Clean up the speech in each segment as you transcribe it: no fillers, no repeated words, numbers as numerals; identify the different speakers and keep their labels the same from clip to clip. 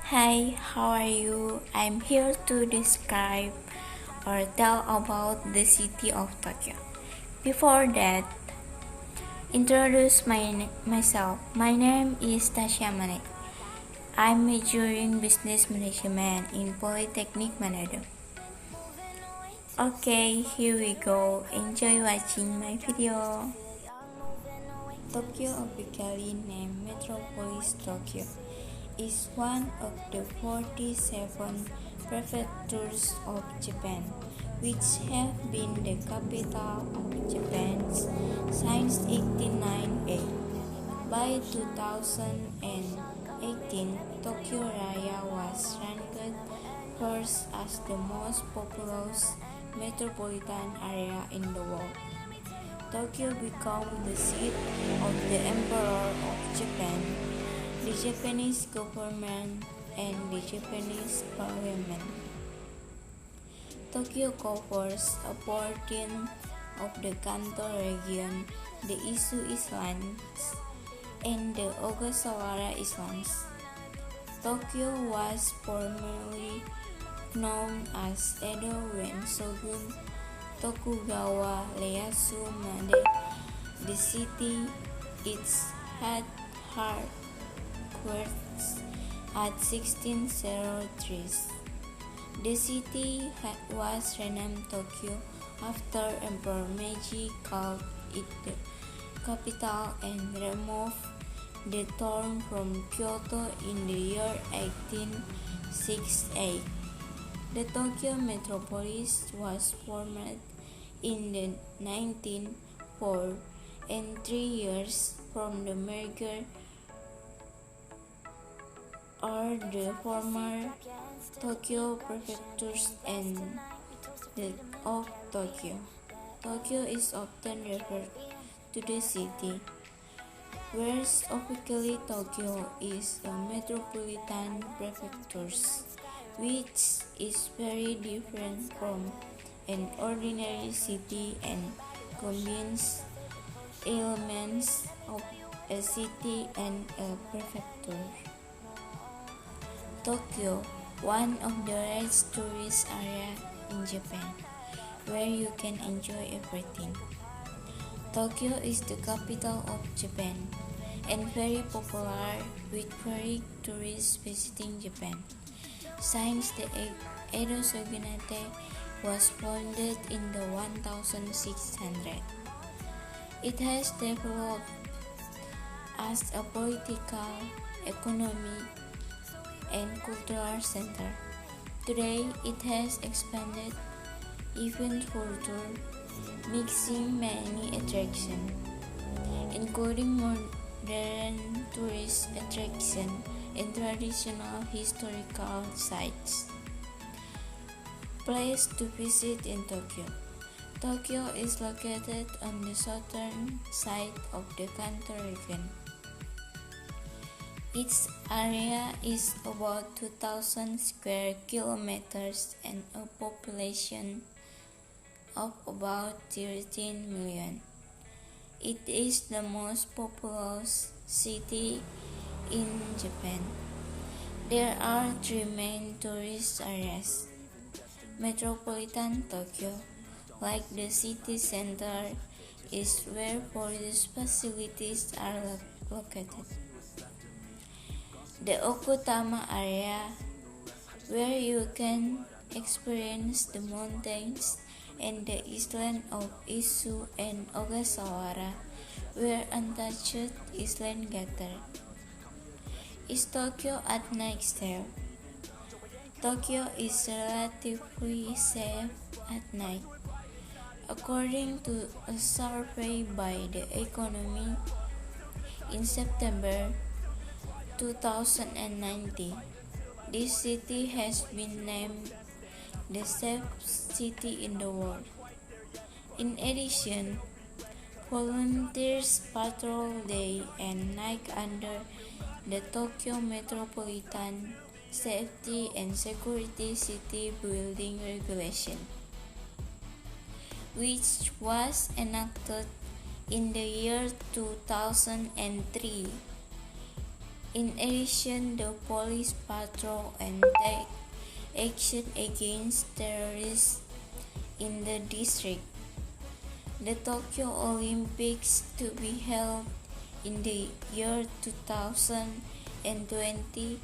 Speaker 1: Hi, how are you? I'm here to describe or tell about the city of Tokyo. Before that, introduce myself. My name is Tasha Manek. I'm majoring business management in Polytechnic Manado. Okay, here we go. Enjoy watching my video. Tokyo, officially named Metropolis Tokyo, is one of the 47 prefectures of Japan, which have been the capital of Japan since 1898. By 2018, Tokyo Raya was ranked first as the most populous metropolitan area in the world. Tokyo became the seat of the Emperor of Japan, the Japanese government, and the Japanese parliament. Tokyo covers a portion of the Kanto region, the Izu Islands, and the Ogasawara Islands. Tokyo was formerly known as Edo when Shogun Tokugawa Ieyasu made the city its headquarters at 1603. The city was renamed Tokyo after Emperor Meiji called it the capital and removed the term from Kyoto in the year 1868. The Tokyo metropolis was formed in the 1904 and 3 years from the merger are the former Tokyo prefectures and the of Tokyo. Tokyo is often referred to the city, whereas officially Tokyo is a metropolitan prefecture, which is very different from an ordinary city and combines elements of a city and a prefecture. Tokyo, one of the rarest tourist areas in Japan, where you can enjoy everything. Tokyo is the capital of Japan and very popular with foreign tourists visiting Japan. Since the Edo Shogunate was founded in the 1600, it has developed as a political, economic, and cultural center. Today, it has expanded even further, mixing many attractions, including modern tourist attractions and traditional historical sites. Place to visit in Tokyo. Tokyo is located on the southern side of the Kanto region. Its area is about 2,000 square kilometers and a population of about 13 million. It is the most populous city in Japan. There are three main tourist areas. Metropolitan Tokyo, like the city center, is where tourist facilities are located. The Okutama area, where you can experience the mountains, and the island of Izu and Ogasawara, where untouched island gather. Is Tokyo at night safe? Tokyo is relatively safe at night. According to a survey by the Economy in September 2019, this city has been named the safest city in the world. In addition, volunteers patrol day and night under the Tokyo Metropolitan Safety and Security City Building Regulation, which was enacted in the year 2003. In addition, the police patrol and take action against terrorists in the district. The Tokyo Olympics to be held in the year 2020,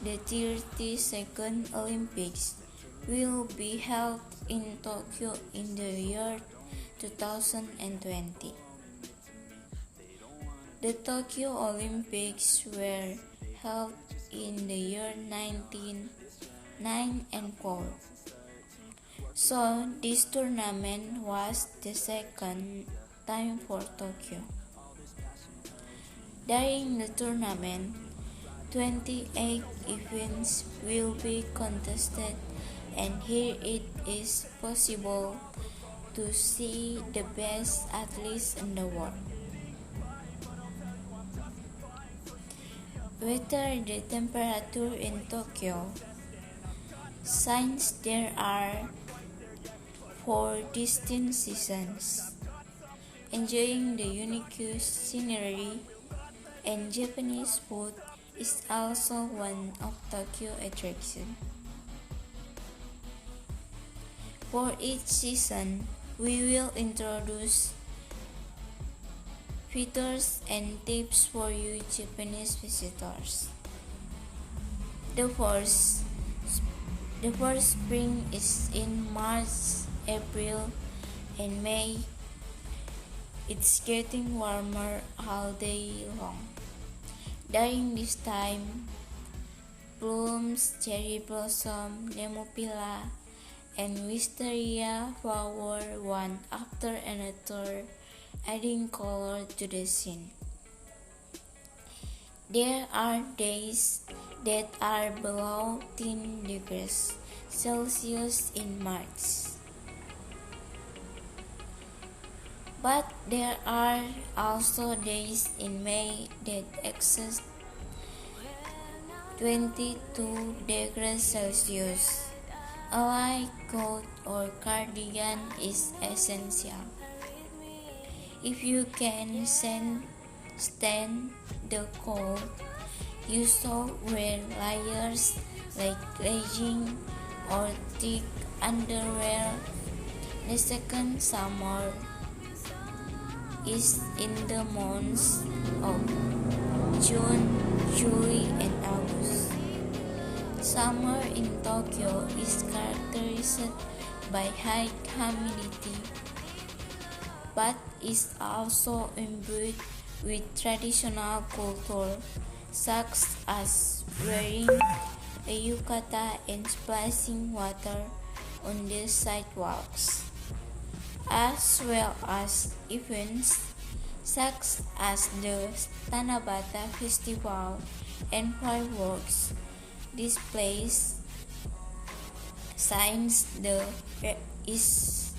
Speaker 1: the 32nd Olympics will be held in Tokyo in the year 2020. The Tokyo Olympics were held in the year 1909 and 4. So this tournament was the second time for Tokyo. During the tournament, 28 events will be contested, and here it is possible to see the best athletes in the world. Weather, the temperature in Tokyo. Since there are 4 distinct seasons, enjoying the unique scenery and Japanese food is also one of Tokyo attractions. For each season, we will introduce features and tips for you Japanese visitors. The first spring is in March, April, and May. It's getting warmer all day long. During this time, blooms, cherry blossom, nemopila, and wisteria flower one after another, adding color to the scene. There are days that are below 10 degrees Celsius in March. But there are also days in May that exceed 22 degrees Celsius. A light coat or cardigan is essential. If you can stand the cold, you should wear layers like leggings or thick underwear. The second summer is in the months of June, July, and August. Summer in Tokyo is characterized by high humidity, but is also imbued with traditional culture, such as wearing a yukata and splashing water on the sidewalks, as well as events such as the Tanabata Festival and fireworks displays. Since there is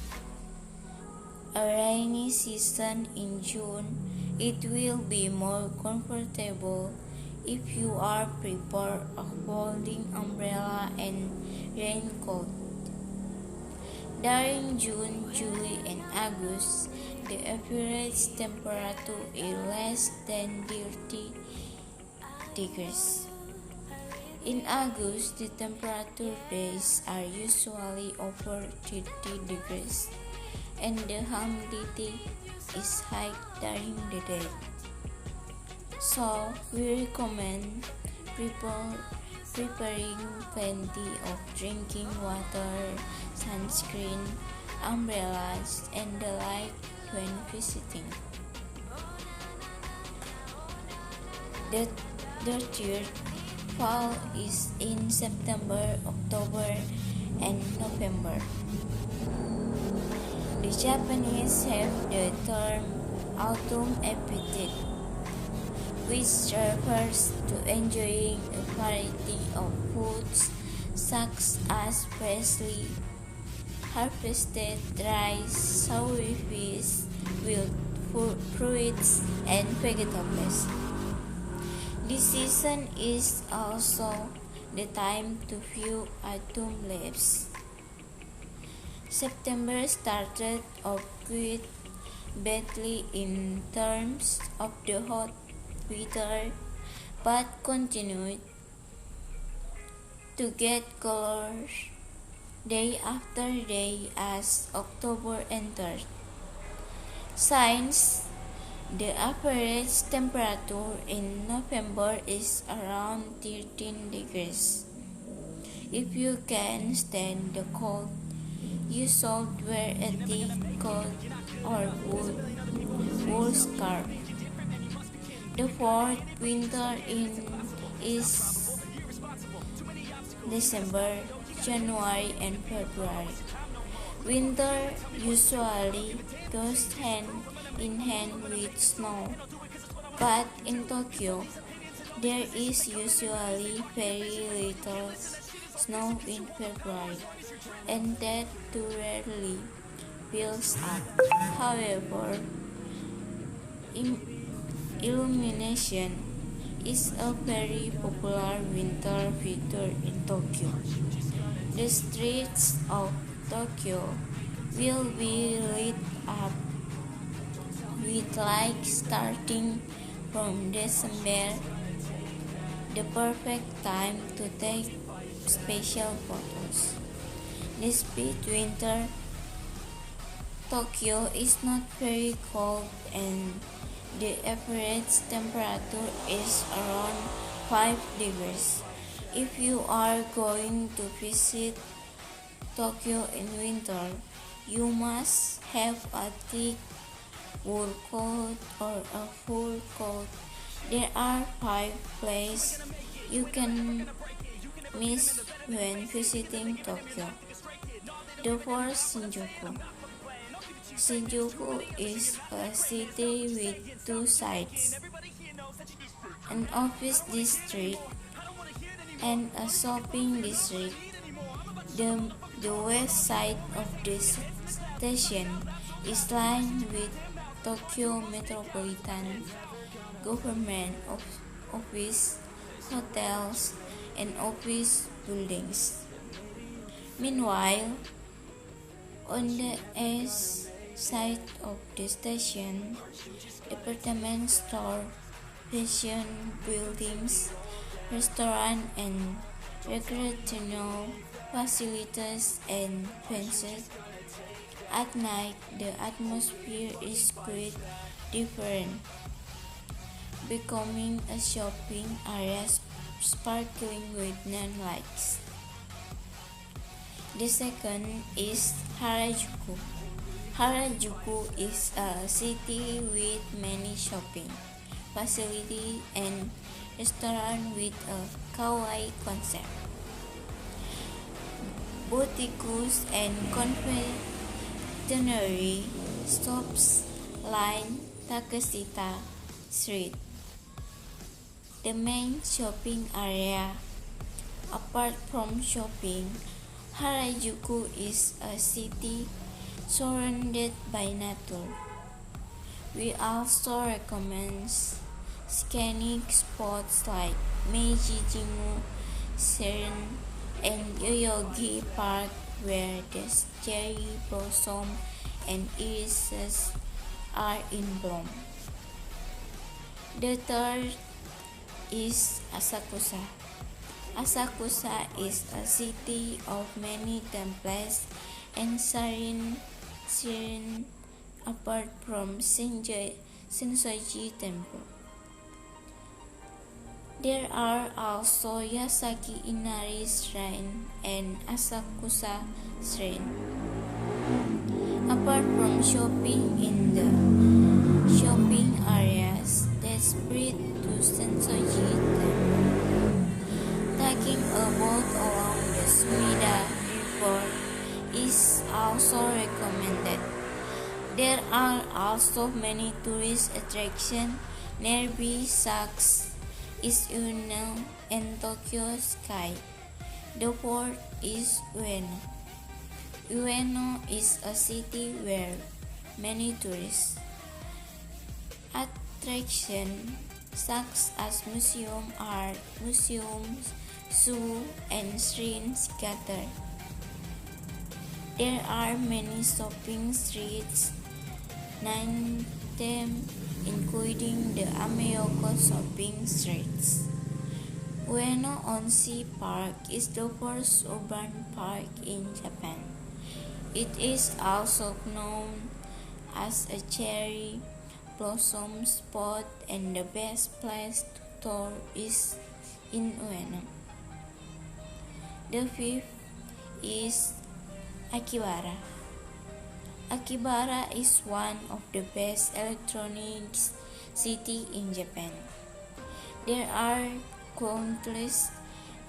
Speaker 1: a rainy season in June, it will be more comfortable if you are prepared of holding umbrella and raincoat. During June, July, and August, the average temperature is less than 30 degrees. In August, the temperature days are usually over 30 degrees, and the humidity is high during the day. So, we recommend preparing plenty of drinking water, sunscreen, umbrellas, and the like when visiting. The third fall is in September, October, and November. The Japanese have the term autumn appetite, which refers to enjoying a variety of foods such as freshly harvested rice, sour fish, wild fruits, and vegetables. This season is also the time to view autumn leaves. September started off quite badly in terms of the hot weather, but continued to get colder day after day as October entered. Since the average temperature in November is around 13 degrees. If you can stand the cold, you should wear a thick coat or wool scarf. The fourth winter is December, January, and February. Winter usually goes hand in hand with snow, but in Tokyo, there is usually very little snow in February, and that too rarely builds up. However, illumination is a very popular winter feature in Tokyo. The streets of Tokyo will be lit up with lights starting from December, the perfect time to take special photos. Despite winter, Tokyo is not very cold and the average temperature is around 5 degrees. If you are going to visit Tokyo in winter, you must have a thick wool coat or a full coat. There are 5 places you can miss when visiting Tokyo. The first, Shinjuku. Shinjuku is a city with 2 sides, an office district and a shopping district. The west side of the station is lined with Tokyo Metropolitan Government Office, hotels, and office buildings. Meanwhile, on the east side of the station, department store, fashion buildings, restaurant and recreational facilities and fences. At night, the atmosphere is quite different, becoming a shopping area sparkling with neon lights. The second is Harajuku. Harajuku is a city with many shopping facilities and restaurants with a kawaii concept. Boutiques and confectionery shops line Takeshita Street, the main shopping area. Apart from shopping, Harajuku is a city surrounded by nature. We also recommend scenic spots like Meiji-Jingu, Seirin, and Yoyogi Park, where the cherry blossom and irises are in bloom. The third is Asakusa. Asakusa is a city of many temples and shrines apart from Sensoji Temple. There are also Yasaki Inari Shrine and Asakusa Shrine. Apart from shopping in the shopping areas that spread to Sensoji Temple, taking a boat along the Sumida River is also recommended. There are also many tourist attractions nearby, such as Ueno and Tokyo Sky. The fourth is Ueno. Ueno is a city where many tourist attractions such as museum, art, museums, zoo, and shrines gather. There are many shopping streets, 9 them including the Ameyoko shopping streets. Ueno Onshi Park is the first urban park in Japan. It is also known as a cherry blossom spot, and the best place to tour is in Ueno. The fifth is Akihabara. Akihabara is one of the best electronics cities in Japan. There are countless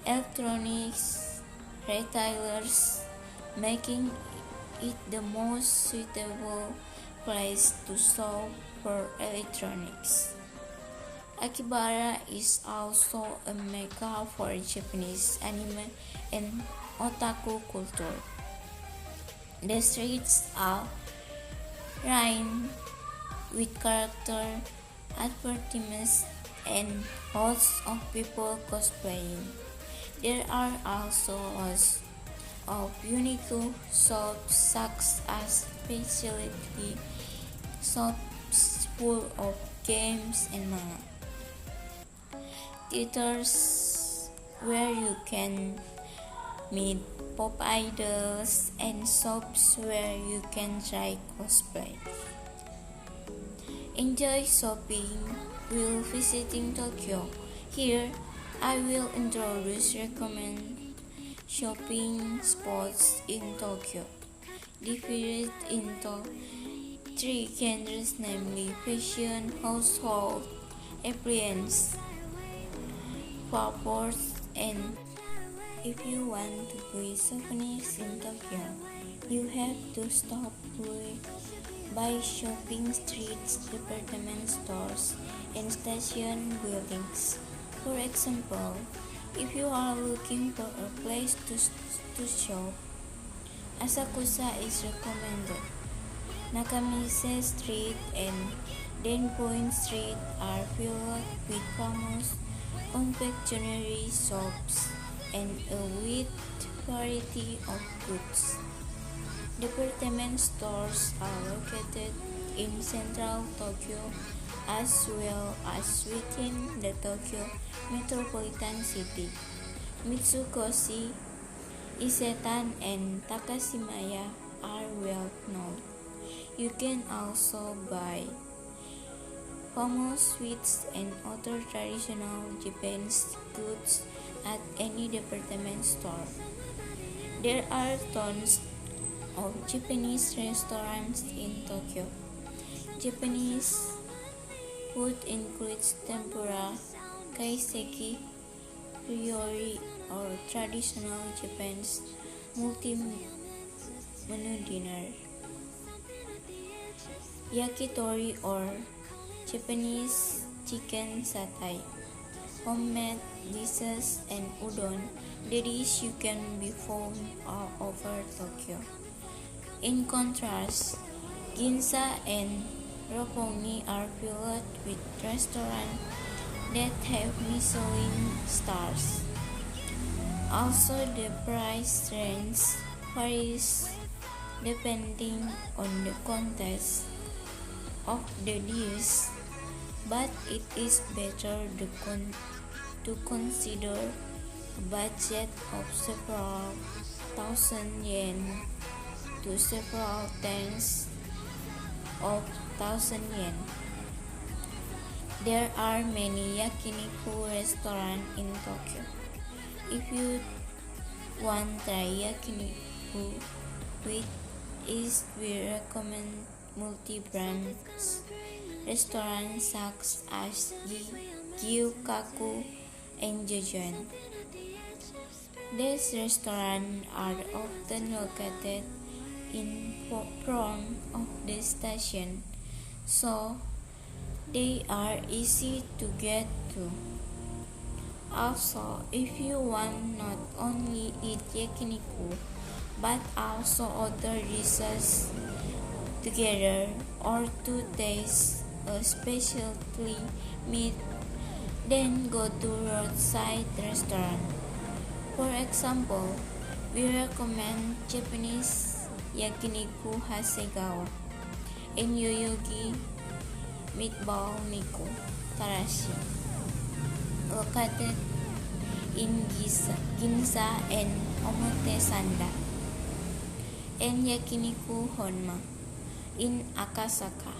Speaker 1: electronics retailers, making it the most suitable place to shop for electronics. Akihabara is also a mecca for Japanese anime and otaku culture. The streets are lined with character advertisements and lots of people cosplaying. There are also lots of unique shops such as specialty shops full of games and manga, theaters where you can meet pop idols, and shops where you can try cosplay. Enjoy shopping while visiting Tokyo. Here, I will introduce recommend shopping spots in Tokyo, divided into three genres, namely fashion, household, appliance, purpose, and if you want to buy souvenirs in Tokyo, you have to stop by shopping streets, department stores, and station buildings. For example, if you are looking for a place to shop, Asakusa is recommended. Nakamise Street and Denpoint Street are filled with famous confectionery shops and a wide variety of goods. Department stores are located in central Tokyo as well as within the Tokyo metropolitan city. Mitsukoshi, Isetan, and Takashimaya are well known. You can also buy famous sweets and other traditional Japanese goods at any department store. There are tons of Japanese restaurants in Tokyo. Japanese food includes tempura, kaiseki, ryori, or traditional Japanese multi-menu dinner. Yakitori or Japanese chicken satay, homemade dishes, and udon. The dish you can be found all over Tokyo. In contrast, Ginza and Roppongi are filled with restaurants that have Michelin stars. Also, the price range varies depending on the context of the dish, but it is better to consider a budget of several thousand yen to several tens of thousand yen. There are many yakiniku restaurants in Tokyo. If you want to try yakiniku with ease, we recommend multi-brand restaurants such as Gyukaku and Jojon. These restaurants are often located in front of the station, so they are easy to get to. Also, if you want not only eat yakiniku but also other dishes together or to taste a specialty meat, then go to roadside restaurant. For example, we recommend Japanese yakiniku Hasegawa and Yoyogi meatball Niku Tarashi, located in Ginza and Omotesanda, and Yakiniku Honma in Akasaka.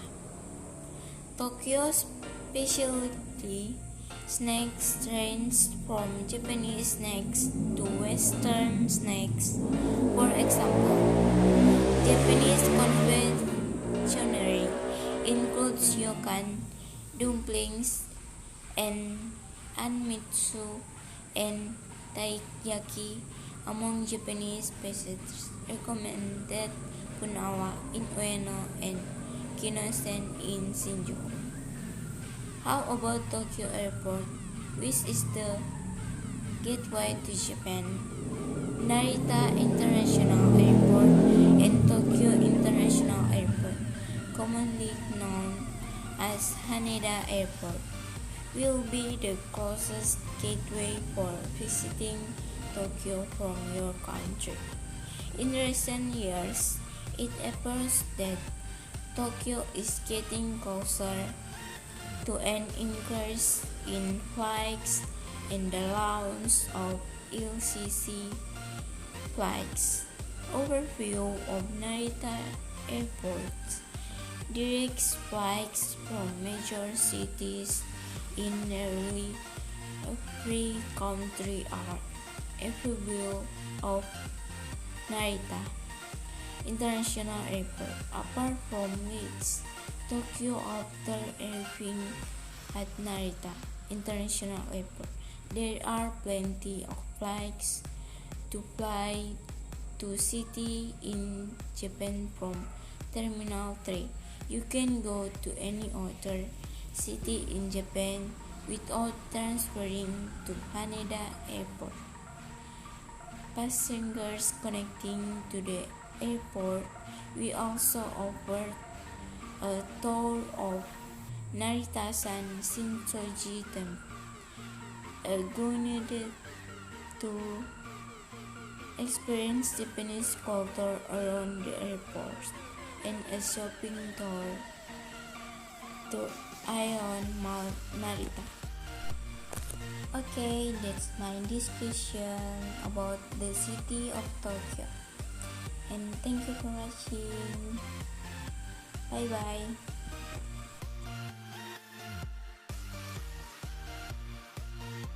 Speaker 1: Tokyo's specialty snacks range from Japanese snacks to Western snacks. For example, Japanese confectionery includes ryokan, dumplings, and anmitsu and taiyaki. Among Japanese pastries recommended kunawa in Ueno and kinosen in Shinjuku. How about Tokyo Airport, which is the gateway to Japan? Narita International Airport and Tokyo International Airport, commonly known as Haneda Airport, will be the closest gateway for visiting Tokyo from your country. In recent years, it appears that Tokyo is getting closer to an increase in flights and the launch of LCC flights. Overview of Narita Airport. Direct flights from major cities in nearly every country are available of Narita International Airport. Apart from which, Tokyo, after arriving at Narita International Airport, there are plenty of flights to fly to cities in Japan from Terminal 3. You can go to any other city in Japan without transferring to Haneda Airport. Passengers connecting to the airport, we also offer a tour of Narita-san Shintoji Temple, a guided tour experience Japanese culture around the airport, and a shopping tour to Ion Mall Narita. Okay, that's my discussion about the city of Tokyo. And thank you for watching. Bye bye.